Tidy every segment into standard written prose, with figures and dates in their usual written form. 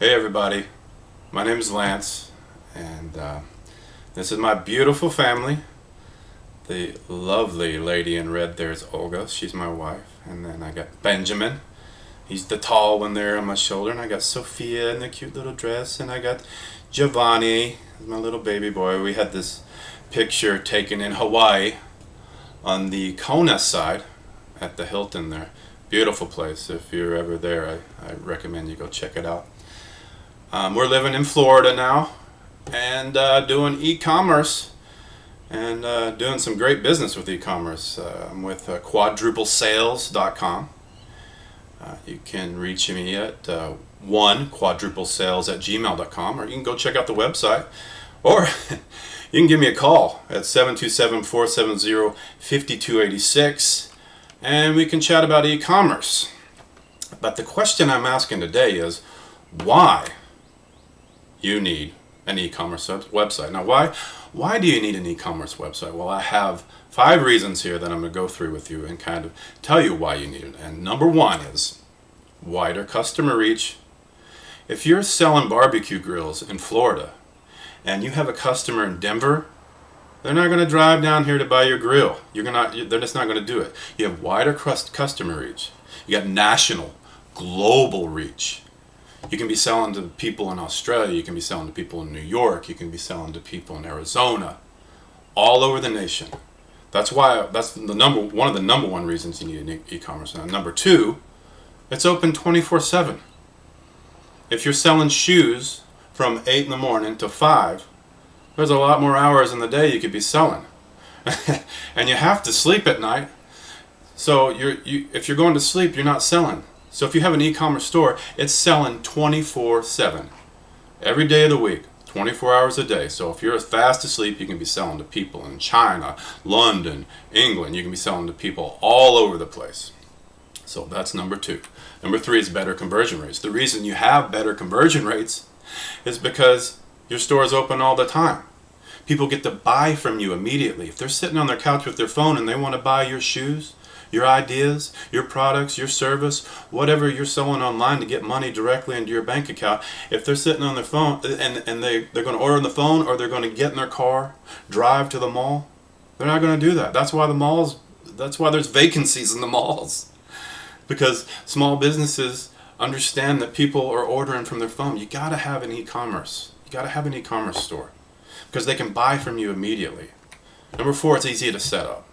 Hey everybody, my name is Lance, and this is my beautiful family. The lovely lady in red there is Olga, she's my wife, and then I got Benjamin, he's the tall one there on my shoulder, and I got Sophia in the cute little dress, and I got Giovanni, my little baby boy. We had this picture taken in Hawaii on the Kona side at the Hilton there. Beautiful place. If you're ever there, I recommend you go check it out. We're living in Florida now and doing e-commerce and doing some great business with e-commerce. I'm with quadruplesales.com. You can reach me at quadruplesales@gmail.com, or you can go check out the website, or you can give me a call at 727-470-5286 and we can chat about e-commerce. But the question I'm asking today is why you need an e-commerce website. Now, why do you need an e-commerce website? Well, I have 5 reasons here that I'm going to go through with you and kind of tell you why you need it. And number 1 is wider customer reach. If you're selling barbecue grills in Florida and you have a customer in Denver, they're not going to drive down here to buy your grill. They're just not going to do it. You have wider customer reach. You got national, global reach. You can be selling to people in Australia, you can be selling to people in New York, you can be selling to people in Arizona, all over the nation. That's one of the number one reasons you need an e-commerce. Now, number 2, it's open 24/7. If you're selling shoes from 8 in the morning to 5, there's a lot more hours in the day you could be selling. And you have to sleep at night. So if you're going to sleep, you're not selling. So if you have an e-commerce store, it's selling 24/7. Every day of the week, 24 hours a day. So if you're fast asleep, you can be selling to people in China, London, England. You can be selling to people all over the place. So that's number 2. Number 3 is better conversion rates. The reason you have better conversion rates is because your store is open all the time. People get to buy from you immediately. If they're sitting on their couch with their phone and they want to buy your shoes, your ideas, your products, your service, whatever you're selling online to get money directly into your bank account, if they're sitting on their phone and they're going to order on the phone, or they're going to get in their car, drive to the mall, they're not going to do that. That's why there's vacancies in the malls. Because small businesses understand that people are ordering from their phone. You got to have an e-commerce. You got to have an e-commerce store because they can buy from you immediately. Number 4, it's easy to set up.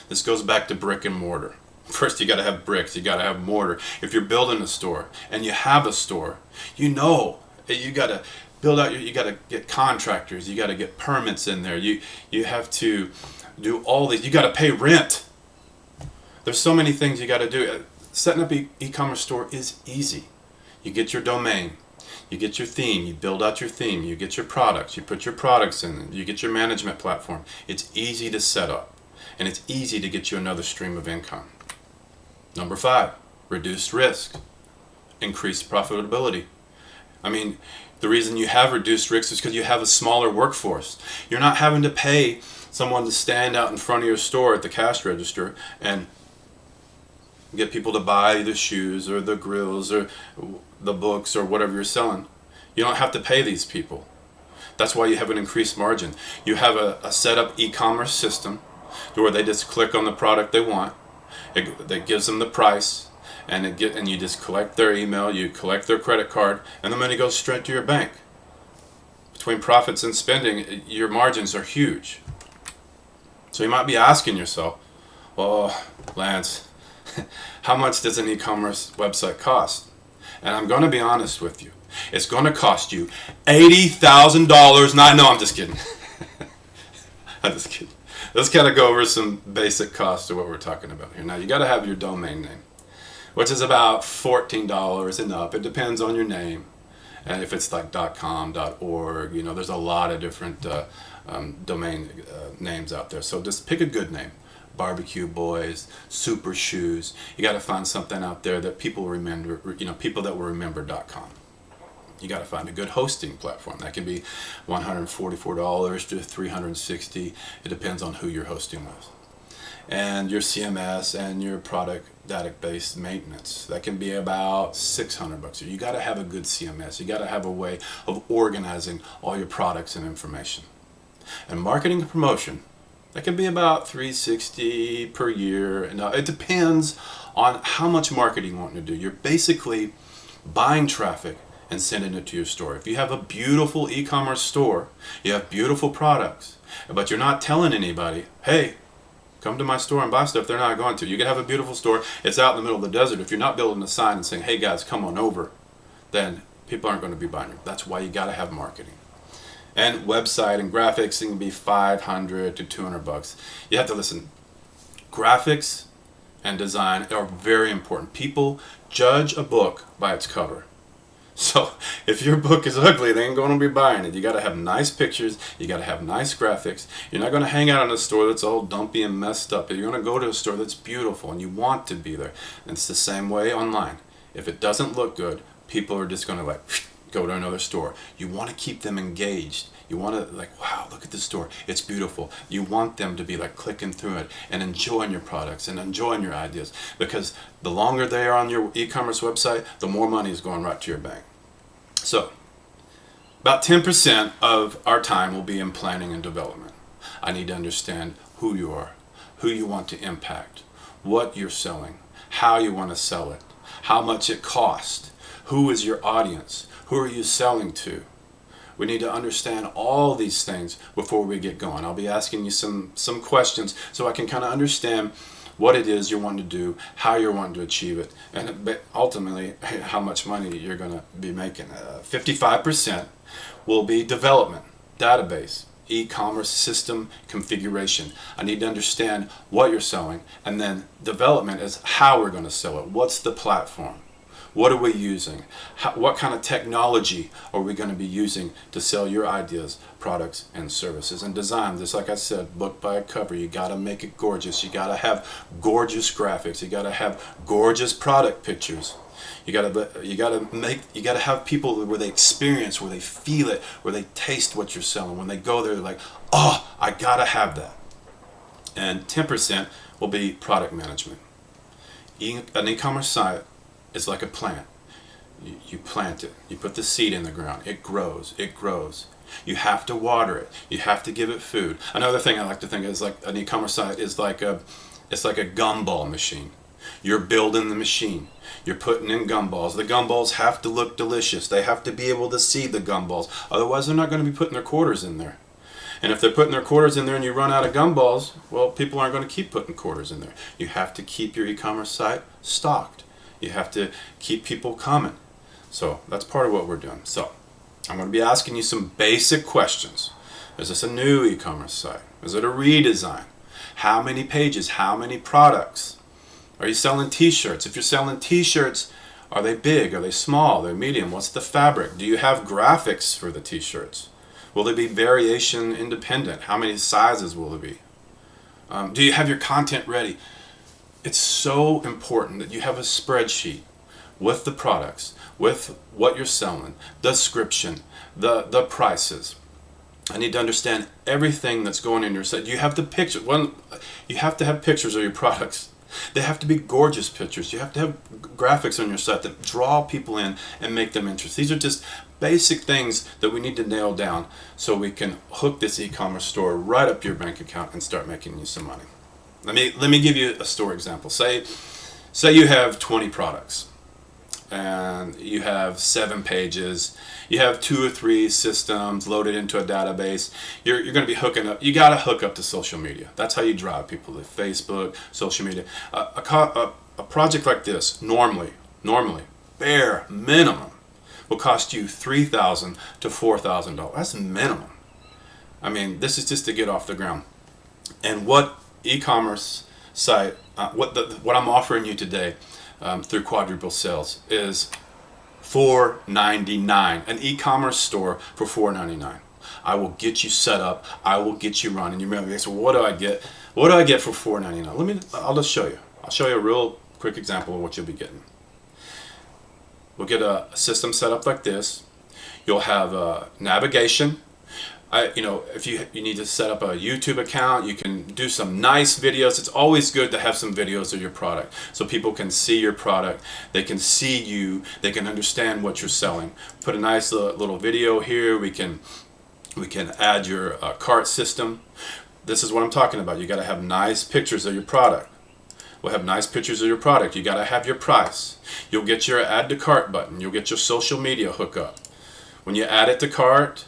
This goes back to brick and mortar. First, you got to have bricks. You got to have mortar. If you're building a store and you have a store, you got to build out. You got to get contractors. You got to get permits in there. You have to do all these. You got to pay rent. There's so many things you got to do. Setting up an e-commerce store is easy. You get your domain. You get your theme. You build out your theme. You get your products. You put your products in. You get your management platform. It's easy to set up. And it's easy to get you another stream of income. Number 5, reduced risk, increased profitability. I mean, the reason you have reduced risk is because you have a smaller workforce. You're not having to pay someone to stand out in front of your store at the cash register and get people to buy the shoes or the grills or the books or whatever you're selling. You don't have to pay these people. That's why you have an increased margin. You have a set up e-commerce system where they just click on the product they want. That gives them the price, and you just collect their email, you collect their credit card, and the money goes straight to your bank. Between profits and spending, your margins are huge. So you might be asking yourself, well, Lance, how much does an e-commerce website cost? And I'm going to be honest with you. It's going to cost you $80,000. No, I'm just kidding. I'm just kidding. Let's kind of go over some basic costs of what we're talking about here. Now, you got to have your domain name, which is about $14 and up. It depends on your name. And if it's like .com, .org, there's a lot of different domain names out there. So just pick a good name. Barbecue Boys, Super Shoes. You got to find something out there that people remember, people that will remember.com. You got to find a good hosting platform. That can be $144 to $360. It depends on who you're hosting with. and your CMS and your product database maintenance. That can be about $600. You got to have a good CMS. You got to have a way of organizing all your products and information. And marketing and promotion, that can be about $360 per year. And it depends on how much marketing you want to do. You're basically buying traffic and sending it to your store. If you have a beautiful e-commerce store, you have beautiful products, but you're not telling anybody, hey, come to my store and buy stuff, they're not going to. You can have a beautiful store, it's out in the middle of the desert. If you're not building a sign and saying, hey guys, come on over, then people aren't going to be buying it. That's why you got to have marketing. And website and graphics can be $500 to $200. You have to listen. Graphics and design are very important. People judge a book by its cover. So if your book is ugly, they ain't going to be buying it. You got to have nice pictures. You got to have nice graphics. You're not going to hang out in a store that's all dumpy and messed up. You're going to go to a store that's beautiful and you want to be there. And it's the same way online. If it doesn't look good, people are just going to go to another store. You want to keep them engaged. You want to wow, look at this store. It's beautiful. You want them to be clicking through it and enjoying your products and enjoying your ideas, because the longer they are on your e-commerce website, the more money is going right to your bank. So, about 10% of our time will be in planning and development. I need to understand who you are, who you want to impact, what you're selling, how you want to sell it, how much it costs, who is your audience, who are you selling to. We need to understand all these things before we get going. I'll be asking you some questions so I can kind of understand what it is you're wanting to do, how you're wanting to achieve it, and ultimately how much money you're going to be making. 55% will be development, database, e-commerce system configuration. I need to understand what you're selling, and then development is how we're going to sell it. What's the platform? What are we using? What kind of technology are we going to be using to sell your ideas, products, and services? And design, just like I said, book by a cover. You got to make it gorgeous. You got to have gorgeous graphics. You got to have gorgeous product pictures. You got to have people where they experience, where they feel it, where they taste what you're selling. When they go there, they're like, oh, I got to have that. And 10% will be product management. An e-commerce site is like a plant. You plant it. You put the seed in the ground. It grows. It grows. You have to water it. You have to give it food. Another thing I like to think is an e-commerce site is like a gumball machine. You're building the machine. You're putting in gumballs. The gumballs have to look delicious. They have to be able to see the gumballs. Otherwise, they're not going to be putting their quarters in there. And if they're putting their quarters in there and you run out of gumballs, well, people aren't going to keep putting quarters in there. You have to keep your e-commerce site stocked. You have to keep people coming. So that's part of what we're doing. So I'm going to be asking you some basic questions. Is this a new e-commerce site? Is it a redesign? How many pages? How many products? Are you selling t-shirts? If you're selling t-shirts, are they big? Are they small? Are they medium? What's the fabric? Do you have graphics for the t-shirts? Will they be variation independent? How many sizes will it be? Do you have your content ready? It's so important that you have a spreadsheet with the products, with what you're selling, the description, the prices. I need to understand everything that's going in your site. You have the picture. You have to have pictures of your products. They have to be gorgeous pictures. You have to have graphics on your site that draw people in and make them interested. These are just basic things that we need to nail down so we can hook this e-commerce store right up your bank account and start making you some money. Let me give you a store example. Say you have 20 products and you have 7 pages. You have 2 or 3 systems loaded into a database. You're going to be hooking up. You got to hook up to social media. That's how you drive people to Facebook, social media. A project like this normally, bare minimum, will cost you $3,000 to $4,000. That's minimum. I mean, this is just to get off the ground. And what e-commerce site, what I'm offering you today through Quadruple Sales is $4.99. An e-commerce store for $4.99. I will get you set up. I will get you running. You remember, so what do I get? What do I get for $4.99? I'll just show you. I'll show you a real quick example of what you'll be getting. We'll get a system set up like this. You'll have navigation. If you need to set up a YouTube account, you can do some nice videos. It's always good to have some videos of your product so people can see your product. They can see you. They can understand what you're selling. Put a nice little video here. We can add your cart system. This is what I'm talking about. You got to have nice pictures of your product. We'll have nice pictures of your product. You got to have your price. You'll get your add to cart button. You'll get your social media hookup. When you add it to cart,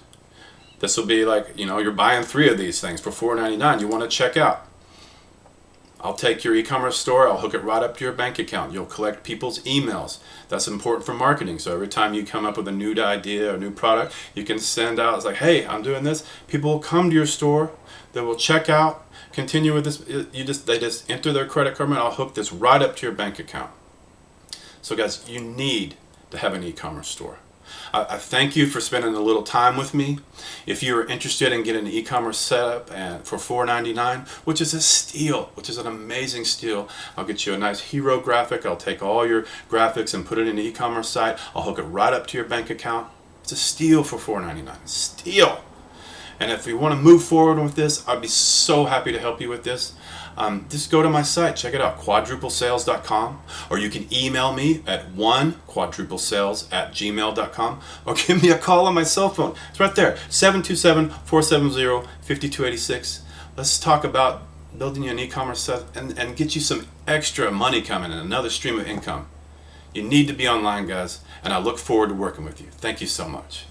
this will be like, you're buying 3 of these things for $4.99. You want to check out. I'll take your e-commerce store. I'll hook it right up to your bank account. You'll collect people's emails. That's important for marketing. So every time you come up with a new idea or new product, you can send out, it's like, hey, I'm doing this. People will come to your store. They will check out, continue with this. They just enter their credit card and I'll hook this right up to your bank account. So guys, you need to have an e-commerce store. I thank you for spending a little time with me. If you're interested in getting an e-commerce setup for $4.99, which is a steal, which is an amazing steal, I'll get you a nice hero graphic. I'll take all your graphics and put it in the e-commerce site. I'll hook it right up to your bank account. It's a steal for $4.99. Steal. And if you want to move forward with this, I'd be so happy to help you with this. Just go to my site, check it out, quadruplesales.com, or you can email me at 1quadruplesales@gmail.com, or give me a call on my cell phone. It's right there, 727-470-5286. Let's talk about building you an e-commerce set and get you some extra money coming in, another stream of income. You need to be online, guys, and I look forward to working with you. Thank you so much.